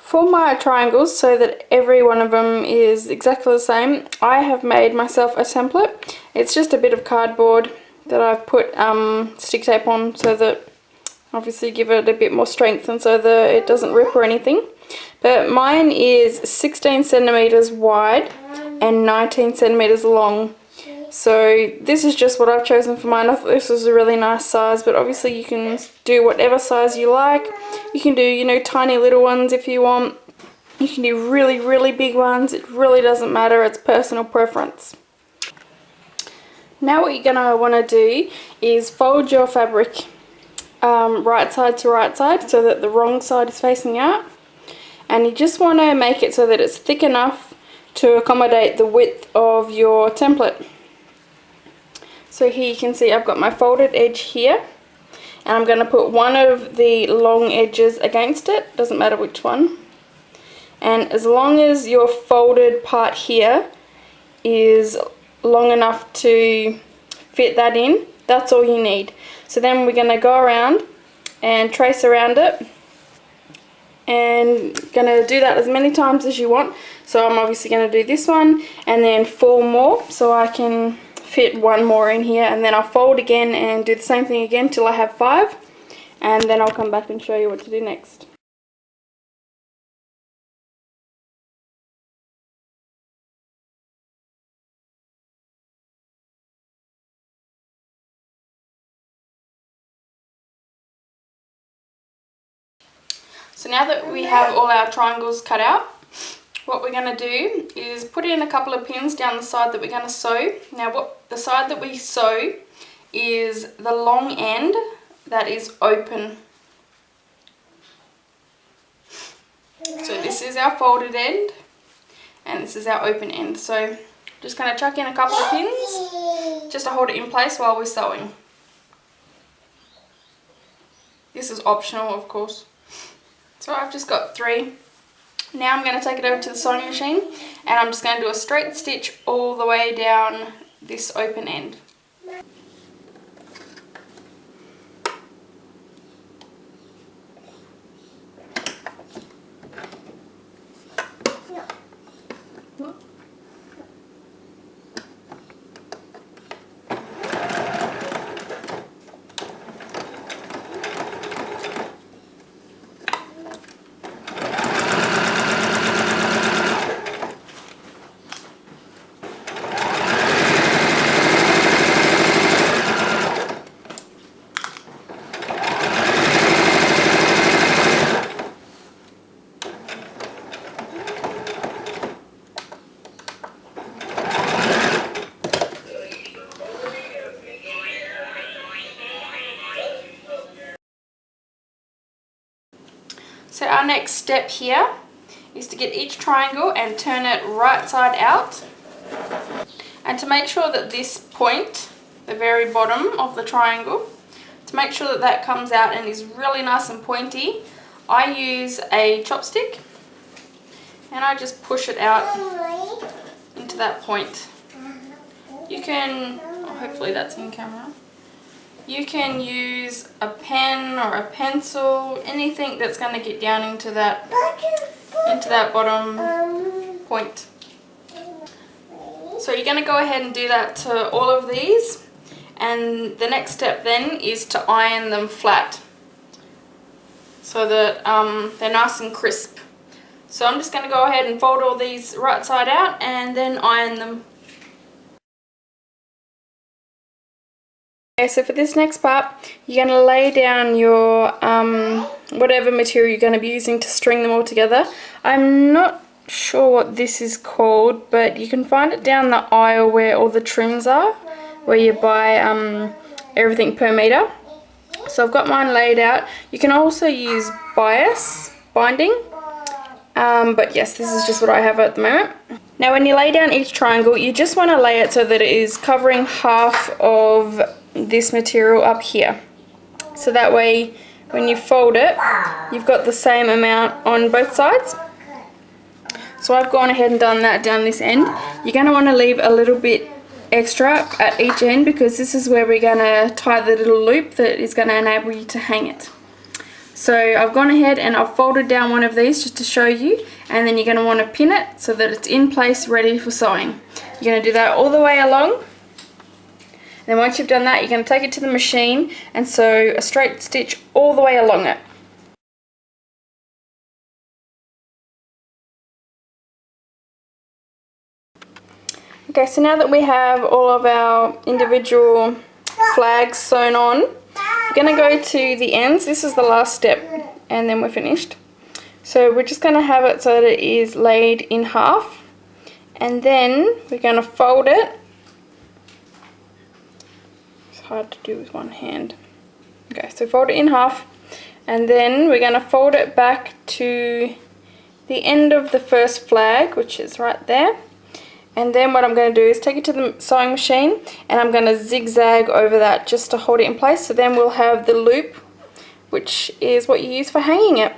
For my triangles, so that every one of them is exactly the same, I have made myself a template. It's just a bit of cardboard that I've put stick tape on, so that obviously give it a bit more strength and so that it doesn't rip or anything. But mine is 16 centimeters wide and 19 centimeters long. So this is just what I've chosen for mine. I thought this was a really nice size, but obviously you can do whatever size you like. You can do, you know, tiny little ones if you want. You can do really, really big ones. It really doesn't matter. It's personal preference. Now what you're going to want to do is fold your fabric right side to right side so that the wrong side is facing out. And you just want to make it so that it's thick enough to accommodate the width of your template. So here you can see I've got my folded edge here, and I'm going to put one of the long edges against it, doesn't matter which one. And as long as your folded part here is long enough to fit that in, that's all you need. So then we're going to go around and trace around it, and going to do that as many times as you want. So I'm obviously going to do this one and then 4 more, so I can fit 1 more in here, and then I'll fold again and do the same thing again till I have 5, and then I'll come back and show you what to do next. So now that we have all our triangles cut out, what we're going to do is put in a couple of pins down the side that we're going to sew. Now the side that we sew is the long end that is open. So this is our folded end and this is our open end. So just going to chuck in a couple of pins just to hold it in place while we're sewing. This is optional, of course. So I've just got 3. Now I'm going to take it over to the sewing machine, and I'm just going to do a straight stitch all the way down this open end. So our next step here is to get each triangle and turn it right side out. And to make sure that this point, the very bottom of the triangle, to make sure that that comes out and is really nice and pointy, I use a chopstick and I just push it out into that point. You can, hopefully that's in camera. You can use a pen or a pencil, anything that's going to get down into that bottom point. So you're going to go ahead and do that to all of these, and the next step then is to iron them flat so that they're nice and crisp. So I'm just going to go ahead and fold all these right side out and then iron them. Okay, so for this next part, you're going to lay down your whatever material you're going to be using to string them all together. I'm not sure what this is called, but you can find it down the aisle where all the trims are, where you buy everything per meter. So I've got mine laid out. You can also use binding, but yes, this is just what I have at the moment. Now when you lay down each triangle, you just want to lay it so that it is covering half of this material up here. So that way when you fold it, you've got the same amount on both sides. So I've gone ahead and done that down this end. You're going to want to leave a little bit extra at each end because this is where we're going to tie the little loop that is going to enable you to hang it. So I've gone ahead and I've folded down one of these just to show you, and then you're going to want to pin it so that it's in place ready for sewing. You're going to do that all the way along. Then once you've done that, you're going to take it to the machine and sew a straight stitch all the way along it. Okay, so now that we have all of our individual flags sewn on, we're going to go to the ends. This is the last step and then we're finished. So we're just going to have it so that it is laid in half, and then we're going to fold it. It's hard to do with one hand. Okay, so fold it in half, and then we're going to fold it back to the end of the first flag, which is right there. And then what I'm going to do is take it to the sewing machine and I'm going to zigzag over that just to hold it in place. So then we'll have the loop, which is what you use for hanging it.